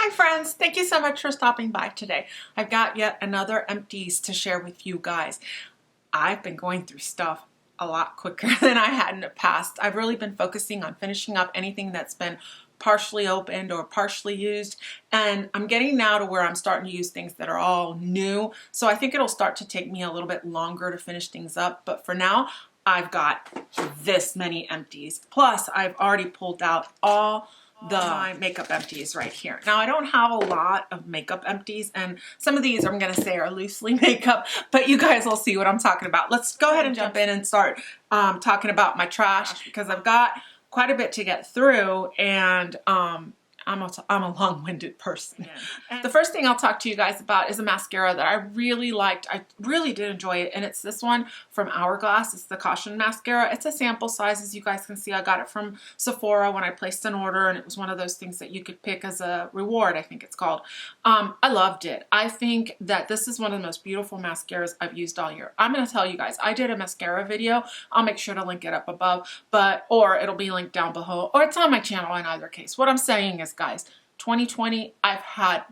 Hi friends, thank you so much for stopping by today. I've got yet another empties to share with you guys. I've been going through stuff a lot quicker than I had in the past. I've really been focusing on finishing up anything that's been partially opened or partially used, and I'm getting now to where I'm starting to use things that are all new. So I think it'll start to take me a little bit longer to finish things up, but for now I've got this many empties. Plus I've already pulled out all my makeup empties right here. Now I don't have a lot of makeup empties, and some of these I'm going to say are loosely makeup, but you guys will see what I'm talking about. Let's go ahead and jump in and start talking about my trash, because I've got quite a bit to get through, and I'm a long-winded person. Yeah. The first thing I'll talk to you guys about is a mascara that I really liked. I really did enjoy it, and it's this one from Hourglass. It's the Caution Mascara. It's a sample size, as you guys can see. I got it from Sephora when I placed an order, and it was one of those things that you could pick as a reward, I think it's called. I loved it. I think that this is one of the most beautiful mascaras I've used all year. I'm going to tell you guys, I did a mascara video. I'll make sure to link it up above, or it'll be linked down below, or it's on my channel in either case. What I'm saying is, guys, 2020, I've had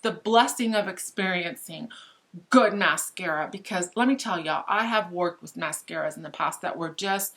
the blessing of experiencing good mascara, because let me tell y'all, I have worked with mascaras in the past that were just,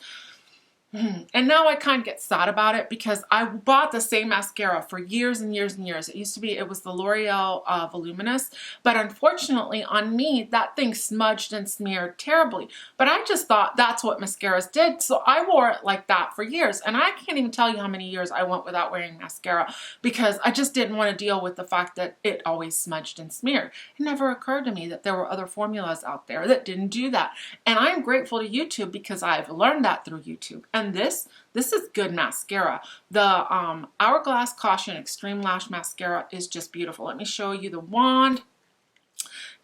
and now I kind of get sad about it, because I bought the same mascara for years and years and years. It was the L'Oreal Voluminous, but unfortunately on me, that thing smudged and smeared terribly. But I just thought that's what mascaras did, so I wore it like that for years. And I can't even tell you how many years I went without wearing mascara, because I just didn't want to deal with the fact that it always smudged and smeared. It never occurred to me that there were other formulas out there that didn't do that. And I'm grateful to YouTube, because I've learned that through YouTube. And this is good mascara. The Hourglass Caution Extreme Lash Mascara is just beautiful. Let me show you the wand.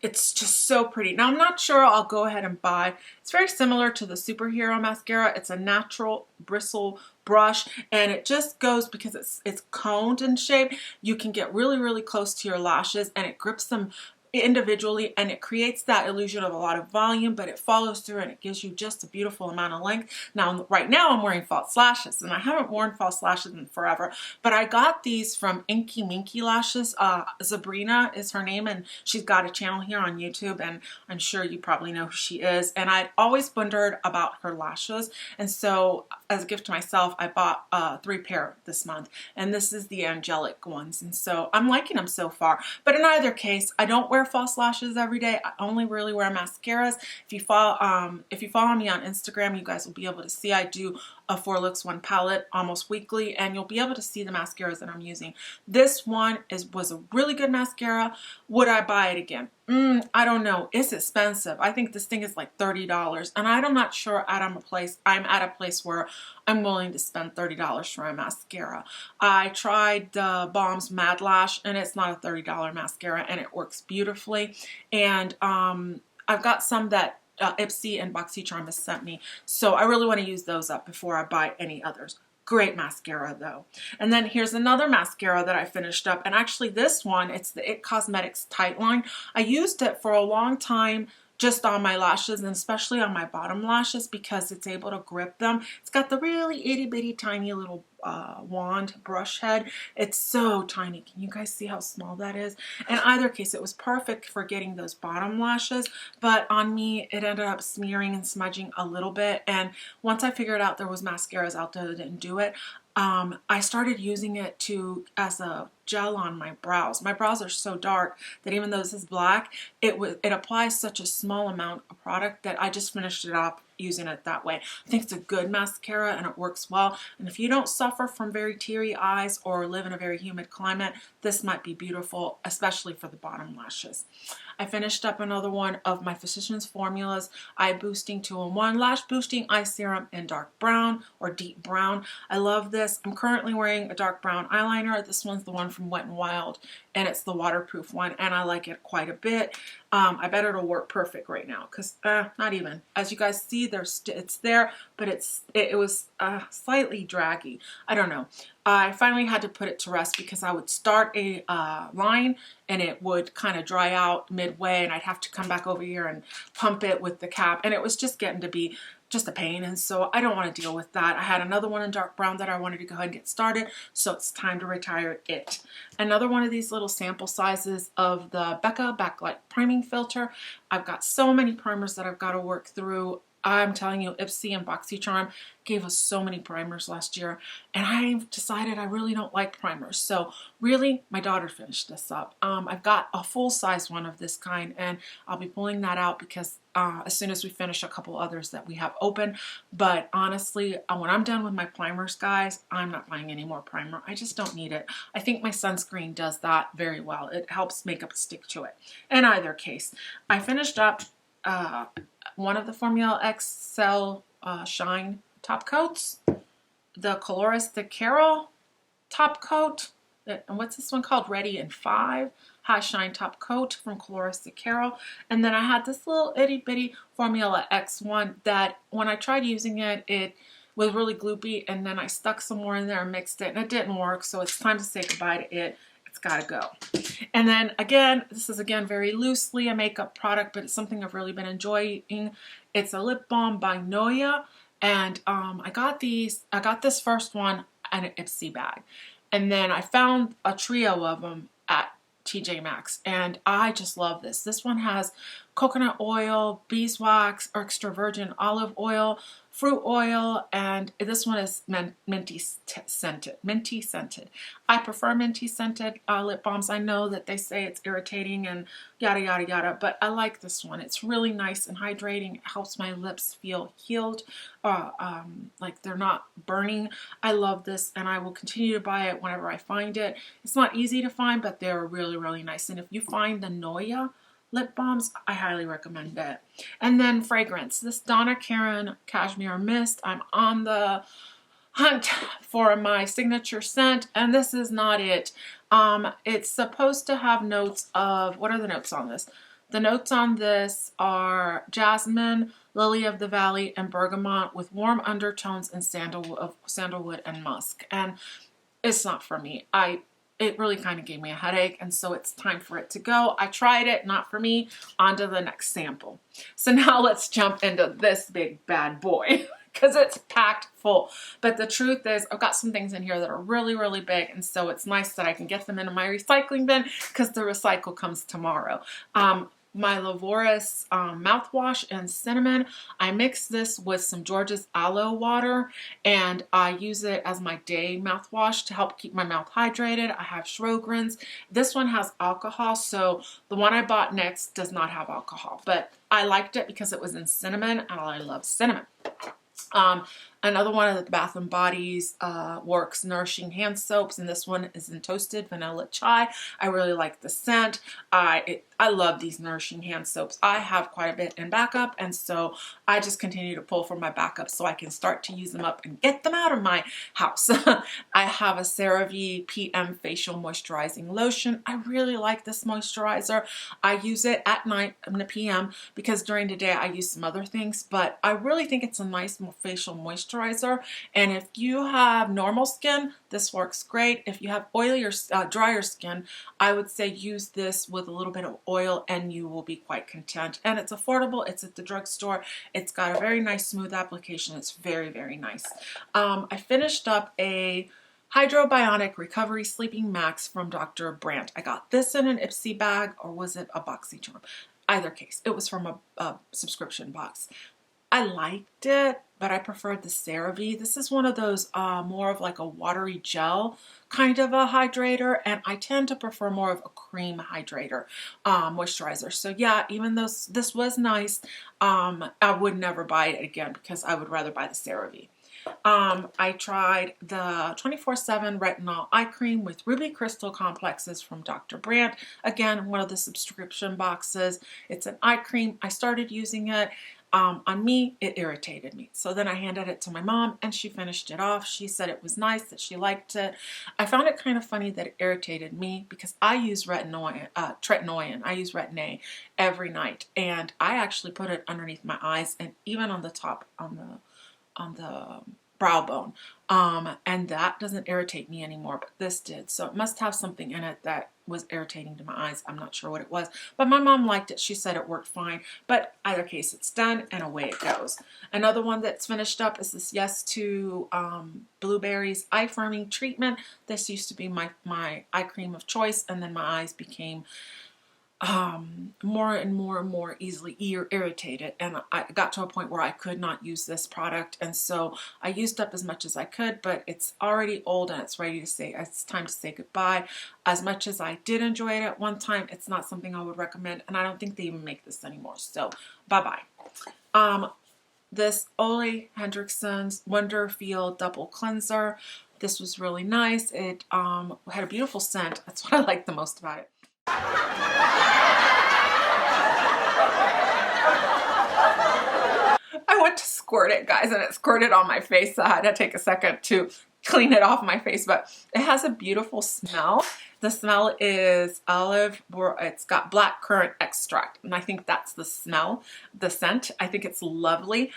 It's just so pretty. Now I'm not sure I'll go ahead and buy. It's very similar to the Superhero Mascara. It's a natural bristle brush, and it just goes, because it's coned in shape. You can get really, really close to your lashes, and it grips them individually, and it creates that illusion of a lot of volume, but it follows through and it gives you just a beautiful amount of length. Now, right now I'm wearing false lashes, and I haven't worn false lashes in forever, but I got these from Inky Minky Lashes. Sabrina is her name, and she's got a channel here on YouTube, and I'm sure you probably know who she is. And I'd always wondered about her lashes, and so as a gift to myself, I bought 3 pair this month, and this is the angelic ones, and so I'm liking them so far. But in either case, I don't wear false lashes every day. I only really wear mascaras. If you follow me on Instagram, you guys will be able to see I do a 4 Looks 1 palette almost weekly, and you'll be able to see the mascaras that I'm using. This one was a really good mascara. Would I buy it again? I don't know. It's expensive. I think this thing is like $30, and I'm not sure I'm at a place where I'm willing to spend $30 for a mascara. I tried the Balm's Mad Lash, and it's not a $30 mascara, and it works beautifully. And I've got some that Ipsy and BoxyCharm has sent me, so I really want to use those up before I buy any others. Great mascara though. And then here's another mascara that I finished up, and actually this one, it's the IT Cosmetics Tight Line. I used it for a long time just on my lashes, and especially on my bottom lashes, because it's able to grip them. It's got the really itty bitty tiny little wand brush head. It's so tiny. Can you guys see how small that is? In either case, it was perfect for getting those bottom lashes, but on me it ended up smearing and smudging a little bit. And once I figured out there was mascaras out there that didn't do it, I started using it as a gel on my brows. My brows are so dark that even though this is black, it applies such a small amount of product that I just finished it up using it that way. I think it's a good mascara, and it works well. And if you don't suffer from very teary eyes or live in a very humid climate, this might be beautiful, especially for the bottom lashes. I finished up another one of my Physicians Formulas Eye Boosting 2-in-1 Lash Boosting Eye Serum in dark brown or deep brown. I love this. I'm currently wearing a dark brown eyeliner. This one's the one from Wet n Wild, and it's the waterproof one, and I like it quite a bit. I bet it'll work perfect right now, because not even. As you guys see, it's there, but it was slightly draggy. I don't know. I finally had to put it to rest, because I would start a line and it would kind of dry out midway, and I'd have to come back over here and pump it with the cap, and it was just getting to be just a pain, and so I don't want to deal with that. I had another one in dark brown that I wanted to go ahead and get started, so it's time to retire it. Another one of these little sample sizes of the Becca Backlight Priming Filter. I've got so many primers that I've got to work through. I'm telling you, Ipsy and BoxyCharm gave us so many primers last year, and I've decided I really don't like primers. So really, my daughter finished this up. I've got a full-size one of this kind, and I'll be pulling that out because as soon as we finish a couple others that we have open. But honestly, when I'm done with my primers, guys, I'm not buying any more primer. I just don't need it. I think my sunscreen does that very well. It helps makeup stick to it. In either case, I finished up one of the Formula XL Shine top coats, the Coloristic Carol top coat, and what's this one called? Ready in 5 High Shine top coat from Coloristic Carol. And then I had this little itty bitty Formula X1 that when I tried using it, it was really gloopy, and then I stuck some more in there and mixed it, and it didn't work, so it's time to say goodbye to it. It's gotta go. And then again, this is again very loosely a makeup product, but it's something I've really been enjoying. It's a lip balm by Noya, and I got this first one in an Ipsy bag, and then I found a trio of them at TJ Maxx, and I just love this. This one has coconut oil, beeswax, or extra virgin olive oil, fruit oil, and this one is minty scented. I prefer minty scented lip balms. I know that they say it's irritating and yada yada yada, but I like this one. It's really nice and hydrating. It helps my lips feel healed, like they're not burning. I love this, and I will continue to buy it whenever I find it. It's not easy to find, but they're really, really nice. And if you find the Noya lip balms, I highly recommend it. And then fragrance, this Donna Karan Cashmere Mist. I'm on the hunt for my signature scent, and this is not it. It's supposed to have notes of, what are the notes on this? The notes on this are jasmine, lily of the valley, and bergamot with warm undertones and sandalwood and musk. And it's not for me. It really kind of gave me a headache, and so it's time for it to go. I tried it, not for me. On to the next sample. So now let's jump into this big bad boy because it's packed full. But the truth is, I've got some things in here that are really, really big, and so it's nice that I can get them into my recycling bin because the recycle comes tomorrow. My Lavoris mouthwash and cinnamon. I mix this with some George's aloe water, and I use it as my day mouthwash to help keep my mouth hydrated. I have Sjogren's. This one has alcohol, so the one I bought next does not have alcohol, but I liked it because it was in cinnamon, and I love cinnamon. Another one of the Bath & Body's Works Nourishing Hand Soaps, and this one is in Toasted Vanilla Chai. I really like the scent. I love these Nourishing Hand Soaps. I have quite a bit in backup, and so I just continue to pull from my backup so I can start to use them up and get them out of my house. I have a CeraVe PM Facial Moisturizing Lotion. I really like this moisturizer. I use it at night in the PM because during the day I use some other things, but I really think it's a nice facial moisturizer. And if you have normal skin, this works great. If you have oily or drier skin, I would say use this with a little bit of oil and you will be quite content. And it's affordable. It's at the drugstore. It's got a very nice smooth application. It's very, very nice. I finished up a Hydrobionic Recovery Sleeping Max from Dr. Brandt. I got this in an Ipsy bag, or was it a BoxyCharm? Either case, it was from a subscription box. I liked it, but I preferred the CeraVe. This is one of those more of like a watery gel kind of a hydrator, and I tend to prefer more of a cream hydrator moisturizer. So yeah, even though this was nice, I would never buy it again because I would rather buy the CeraVe. I tried the 24/7 Retinol Eye Cream with Ruby Crystal Complexes from Dr. Brandt. Again, one of the subscription boxes. It's an eye cream. I started using it. On me, it irritated me. So then I handed it to my mom and she finished it off. She said it was nice, that she liked it. I found it kind of funny that it irritated me because I use tretinoin. I use Retin-A every night, and I actually put it underneath my eyes and even on the top, on the brow bone. And that doesn't irritate me anymore, but this did. So it must have something in it that was irritating to my eyes. I'm not sure what it was, but my mom liked it. She said it worked fine, but either case, it's done and away it goes. Another one that's finished up is this Yes to Blueberries Eye Firming Treatment. This used to be my eye cream of choice, and then my eyes became more and more easily irritated, and I got to a point where I could not use this product, and so I used up as much as I could, but it's already old and it's ready to say it's time to say goodbye. As much as I did enjoy it at one time, it's not something I would recommend, and I don't think they even make this anymore, so bye-bye. This Ole Hendrickson's Wonder Feel Double Cleanser. This was really nice. It had a beautiful scent. That's what I liked the most about it. I went to squirt it, guys, and it squirted on my face, so I had to take a second to clean it off my face, but it has a beautiful smell. The smell is olive, it's got black currant extract, and I think that's the smell, the scent. I think it's lovely.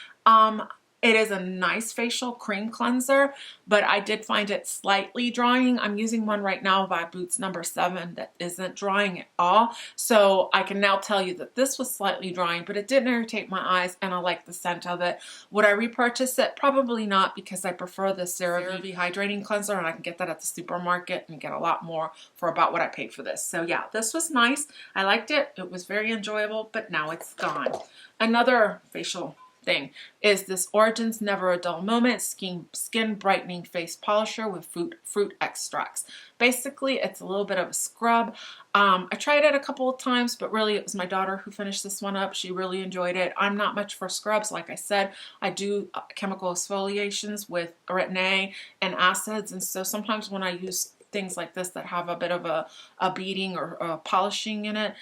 It is a nice facial cream cleanser, but I did find it slightly drying. I'm using one right now by Boots number 7 that isn't drying at all. So I can now tell you that this was slightly drying, but it didn't irritate my eyes, and I like the scent of it. Would I repurchase it? Probably not, because I prefer the CeraVe Hydrating Cleanser, and I can get that at the supermarket and get a lot more for about what I paid for this. So yeah, this was nice. I liked it. It was very enjoyable, but now it's gone. Another facial thing is this Origins Never a Dull Moment Skin Brightening Face Polisher with fruit extracts. Basically, it's a little bit of a scrub. I tried it a couple of times, but really it was my daughter who finished this one up. She really enjoyed it. I'm not much for scrubs. Like I said, I do chemical exfoliations with retin-A and acids, and so sometimes when I use things like this that have a bit of a beading or a polishing in it,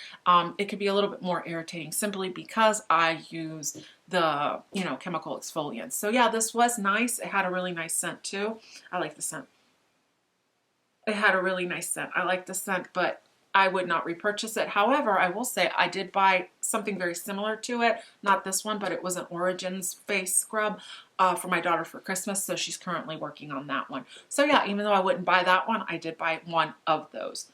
it could be a little bit more irritating simply because I use the, chemical exfoliants. So yeah, this was nice. It had a really nice scent too. I like the scent. It had a really nice scent. I like the scent, but I would not repurchase it. However, I will say I did buy something very similar to it. Not this one, but it was an Origins face scrub for my daughter for Christmas. So she's currently working on that one. So yeah, even though I wouldn't buy that one, I did buy one of those.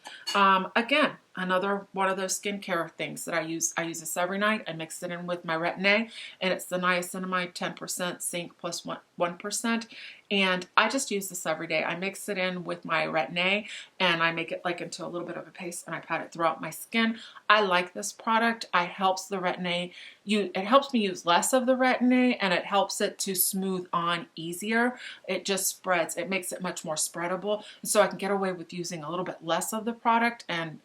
Again, another one of those skincare things that I use. I use this every night. I mix it in with my retin-A, and it's the niacinamide 10% zinc plus 1%. And I just use this every day. I mix it in with my retin-A, and I make it like into a little bit of a paste, and I pat it throughout my skin. I like this product. It helps the retin-A. It helps me use less of the retin-A, and it helps it to smooth on easier. It just spreads. It makes it much more spreadable, so I can get away with using a little bit less of the product, and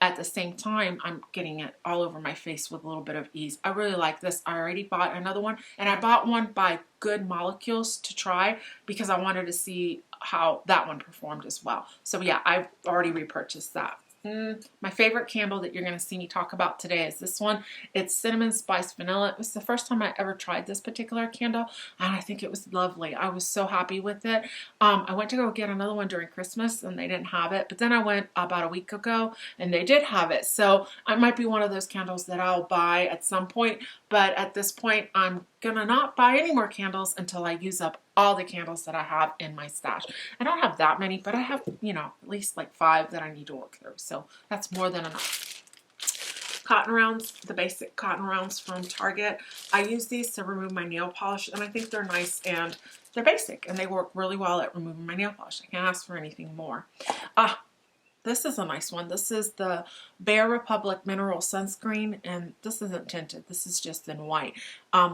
at the same time, I'm getting it all over my face with a little bit of ease. I really like this. I already bought another one, and I bought one by Good Molecules to try because I wanted to see how that one performed as well. So yeah, I've already repurchased that. My favorite candle that you're going to see me talk about today is this one. It's Cinnamon Spice Vanilla. It was the first time I ever tried this particular candle, and I think it was lovely. I was so happy with it. I went to go get another one during Christmas, and they didn't have it, but then I went about a week ago, and they did have it. So it might be one of those candles that I'll buy at some point, but at this point, I'm going to not buy any more candles until I use up all the candles that I have in my stash. I don't have that many, but I have, at least like 5 that I need to work through. So that's more than enough. Cotton rounds, the basic cotton rounds from Target. I use these to remove my nail polish, and I think they're nice and they're basic, and they work really well at removing my nail polish. I can't ask for anything more. This is a nice one. This is the Bare Republic Mineral Sunscreen, and this isn't tinted. This is just in white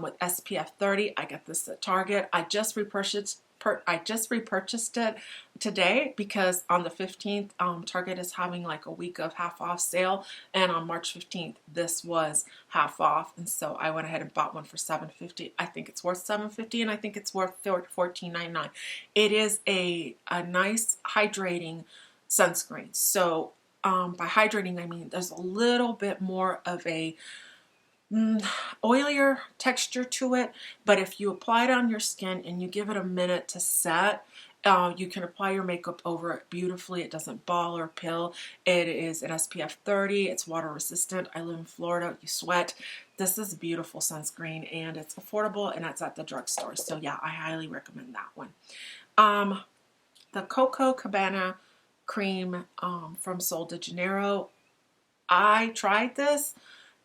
with SPF 30. I got this at Target. I just repurchased it today because on the 15th, Target is having like a week of half off sale, and on March 15th, this was half off, and so I went ahead and bought one for $7.50. I think it's worth $7.50, and I think it's worth $14.99. It is a nice hydrating sunscreen. So by hydrating, I mean there's a little bit more of a oilier texture to it, but if you apply it on your skin and you give it a minute to set, You can apply your makeup over it beautifully. It doesn't ball or pill. It is an SPF 30. It's water resistant. I live in Florida. You sweat. This is a beautiful sunscreen, and it's affordable, and it's at the drugstore. So yeah, I highly recommend that one. The Coco Cabana cream from Sol de Janeiro. I tried this,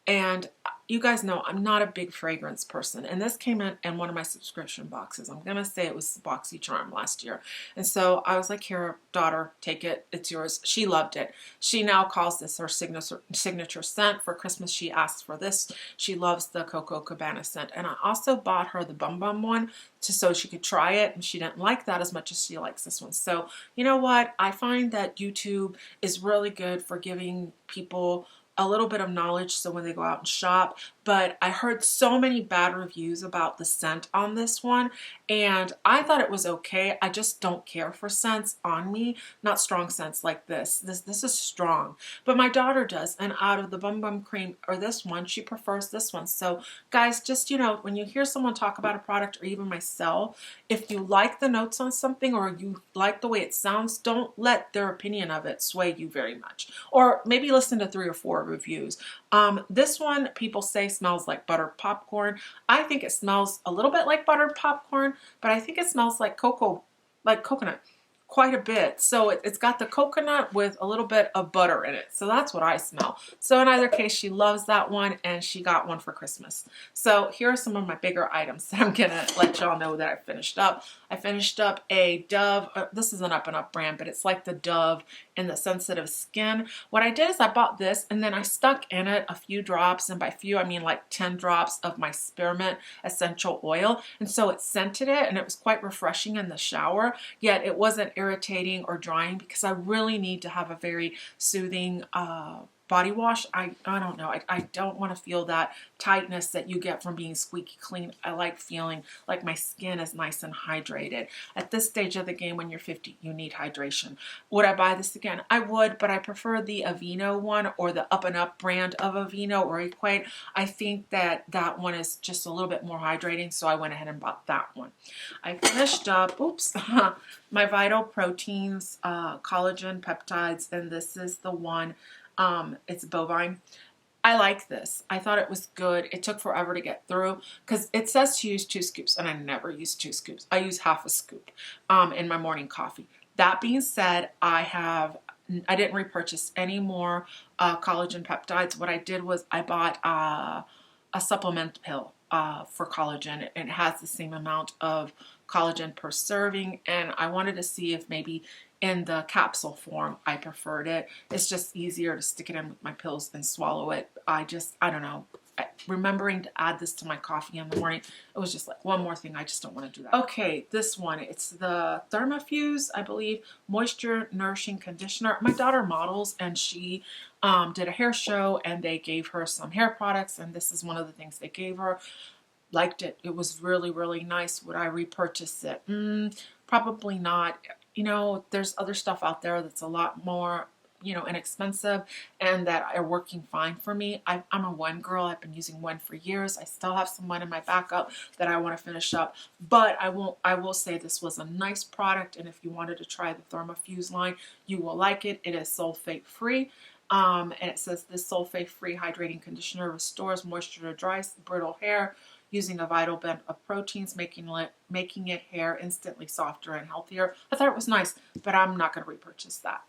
and you guys know I'm not a big fragrance person, and this came in one of my subscription boxes. I'm gonna say it was BoxyCharm last year, and so I was like, here, daughter, take it, it's yours. She loved it. She now calls this her signature scent. For Christmas she asked for this. She loves the Coco Cabana scent, and I also bought her the Bum Bum one so she could try it, and she didn't like that as much as she likes this one. So you know what, I find that YouTube is really good for giving people a little bit of knowledge so when they go out and shop. But I heard so many bad reviews about the scent on this one, and I thought it was okay. I just don't care for scents on me, not strong scents like this. This is strong, but my daughter does, and out of the Bum Bum cream or this one, she prefers this one. So guys, just, you know, when you hear someone talk about a product, or even myself, if you like the notes on something or you like the way it sounds, don't let their opinion of it sway you very much, or maybe listen to 3 or 4 reviews. This one, people say smells like buttered popcorn. I think it smells a little bit like buttered popcorn, but I think it smells like coconut quite a bit. So it's got the coconut with a little bit of butter in it. So that's what I smell. So in either case, she loves that one, and she got one for Christmas. So here are some of my bigger items that I'm gonna let y'all know that I finished up. I finished up a Dove. This is an Up and Up brand, but it's like the Dove in the sensitive skin. What I did is I bought this, and then I stuck in it a few drops, and by few I mean like 10 drops of my spearmint essential oil, and so it scented it, and it was quite refreshing in the shower, yet it wasn't irritating or drying, because I really need to have a very soothing body wash. I don't know. I don't want to feel that tightness that you get from being squeaky clean. I like feeling like my skin is nice and hydrated. At this stage of the game, when you're 50, you need hydration. Would I buy this again? I would, but I prefer the Aveeno one, or the Up and Up brand of Aveeno or Equate. I think that one is just a little bit more hydrating, so I went ahead and bought that one. I finished up, my Vital Proteins collagen peptides, and this is the one. It's bovine. I like this. I thought it was good. It took forever to get through, because it says to use 2 scoops, and I never use 2 scoops. I use half a scoop in my morning coffee. That being said, I didn't repurchase any more collagen peptides. What I did was I bought a supplement pill for collagen. It has the same amount of collagen per serving, and I wanted to see if maybe in the capsule form I preferred it. It's just easier to stick it in with my pills and swallow it. I don't know. Remembering to add this to my coffee in the morning, it was just like one more thing. I just don't want to do that. Okay, this one, it's the Thermafuse, I believe, Moisture Nourishing Conditioner. My daughter models, and she did a hair show, and they gave her some hair products, and this is one of the things they gave her. Liked it. It was really, really nice. Would I repurchase it? Probably not. You know, there's other stuff out there that's a lot more, you know, inexpensive, and that are working fine for me. I'm a One girl. I've been using One for years. I still have some One in my backup that I want to finish up, but I will say this was a nice product, and if you wanted to try the Thermafuse line, you will like it. It is sulfate free. And it says this sulfate free hydrating conditioner restores moisture to dry, brittle hair, using a vital blend of proteins, making it hair instantly softer and healthier. I thought it was nice, but I'm not going to repurchase that.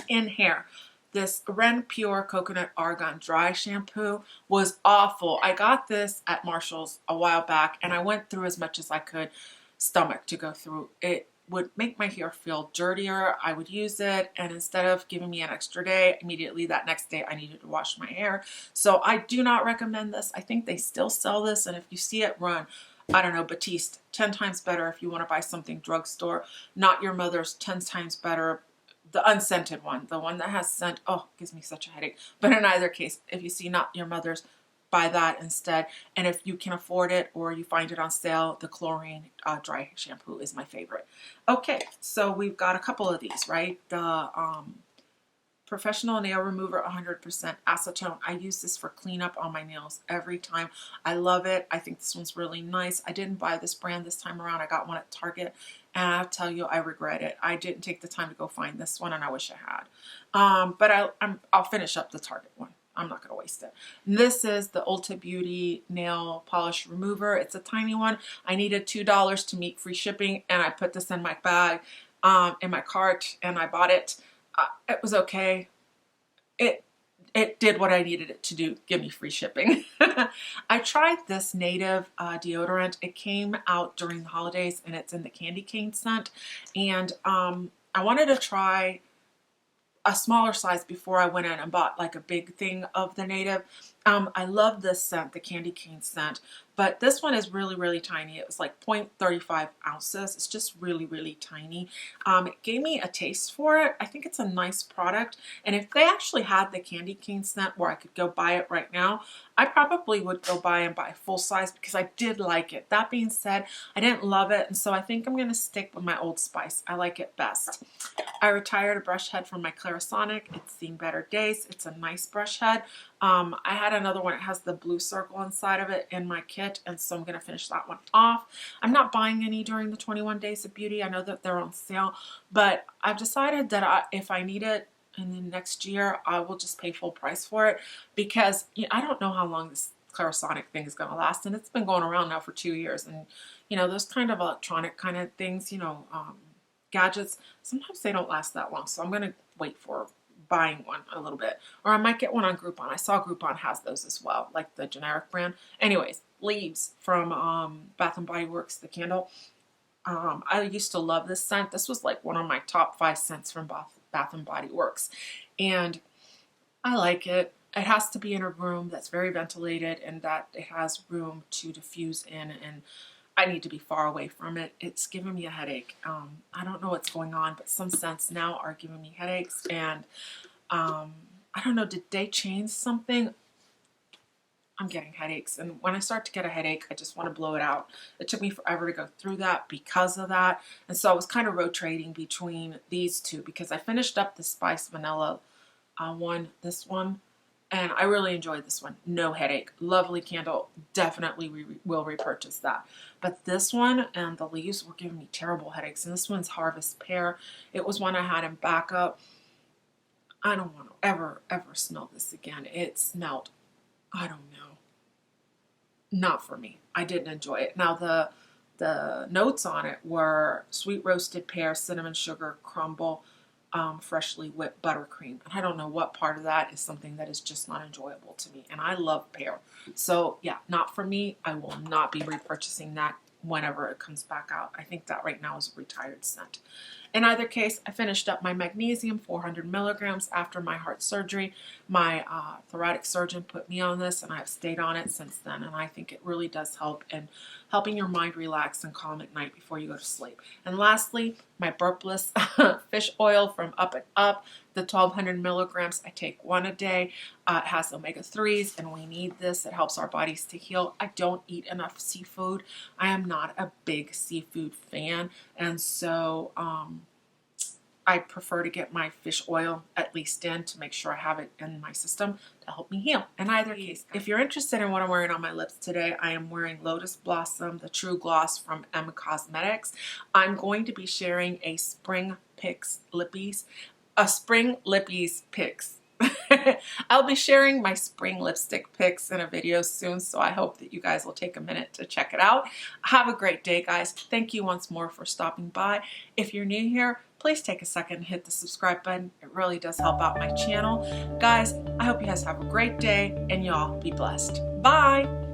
In hair, this Ren Pure Coconut Argan Dry Shampoo was awful. I got this at Marshall's a while back, and I went through as much as I could stomach to go through. It would make my hair feel dirtier. I would use it, and instead of giving me an extra day, immediately that next day I needed to wash my hair. So I do not recommend this. I think they still sell this, and if you see it, run. I don't know, Batiste, 10 times better if you want to buy something drugstore. Not Your Mother's, 10 times better. The unscented one, the one that has scent, oh, gives me such a headache. But in either case, if you see Not Your Mother's, buy that instead. And if you can afford it or you find it on sale, the chlorine dry shampoo is my favorite. Okay, so we've got a couple of these, right? The Professional Nail Remover 100% acetone. I use this for cleanup on my nails every time. I love it. I think this one's really nice. I didn't buy this brand this time around. I got one at Target, and I'll tell you, I regret it. I didn't take the time to go find this one, and I wish I had. But I'll finish up the Target one. I'm not going to waste it. And this is the Ulta Beauty Nail Polish Remover. It's a tiny one. I needed $2 to meet free shipping, and I put this in my bag, in my cart, and I bought it. It was okay. It did what I needed it to do, give me free shipping. I tried this Native deodorant. It came out during the holidays, and it's in the candy cane scent. And I wanted to try a smaller size before I went in and bought like a big thing of the Native. I love this scent, the candy cane scent, but this one is really, really tiny. It was like 0.35 ounces. It's just really, really tiny. It gave me a taste for it. I think it's a nice product. And if they actually had the candy cane scent where I could go buy it right now, I probably would go buy and buy full size because I did like it. That being said, I didn't love it. And so I think I'm going to stick with my Old Spice. I like it best. I retired a brush head from my Clarisonic. It's seen better days. It's a nice brush head. I had another one. It has the blue circle inside of it in my kit, and so I'm going to finish that one off. I'm not buying any during the 21 Days of Beauty. I know that they're on sale, but I've decided that if I need it in the next year, I will just pay full price for it because I don't know how long this Clarisonic thing is going to last, and it's been going around now for 2 years. And those kind of electronic kind of things, gadgets, sometimes they don't last that long. So I'm going to wait for buying one a little bit, or I might get one on Groupon. I saw Groupon has those as well, like the generic brand. Anyways, Leaves from Bath and Body Works, the candle. I used to love this scent. This was like one of my top 5 scents from Bath and Body Works, and I like it. It has to be in a room that's very ventilated and that it has room to diffuse in, and I need to be far away from it. It's giving me a headache. I don't know what's going on, but some scents now are giving me headaches. And I don't know, did they change something? I'm getting headaches. And when I start to get a headache, I just want to blow it out. It took me forever to go through that because of that. And so I was kind of rotating between these two because I finished up the Spice Vanilla this one. And I really enjoyed this one. No headache. Lovely candle. Definitely will repurchase that. But this one and the Leaves were giving me terrible headaches. And this one's Harvest Pear. It was one I had in backup. I don't want to ever smell this again. It smelled, I don't know, not for me. I didn't enjoy it. Now the notes on it were sweet roasted pear, cinnamon sugar, crumble, freshly whipped buttercream. And I don't know what part of that is something that is just not enjoyable to me. And I love pear. So yeah, not for me. I will not be repurchasing that whenever it comes back out. I think that right now is a retired scent. In either case, I finished up my magnesium 400 milligrams after my heart surgery. My thoracic surgeon put me on this, and I've stayed on it since then. And I think it really does help in helping your mind relax and calm at night before you go to sleep. And lastly, my burpless fish oil from Up and Up, the 1200 milligrams. I take one a day. It has omega-3s, and we need this. It helps our bodies to heal. I don't eat enough seafood. I am not a big seafood fan, and so I prefer to get my fish oil at least in to make sure I have it in my system to help me heal. In either case, if you're interested in what I'm wearing on my lips today, I am wearing Lotus Blossom, the True Gloss from M Cosmetics. I'm going to be sharing a Spring Lippies pics. I'll be sharing my spring lipstick pics in a video soon, so I hope that you guys will take a minute to check it out. Have a great day, guys. Thank you once more for stopping by. If you're new here, please take a second and hit the subscribe button. It really does help out my channel. Guys, I hope you guys have a great day, and y'all be blessed. Bye!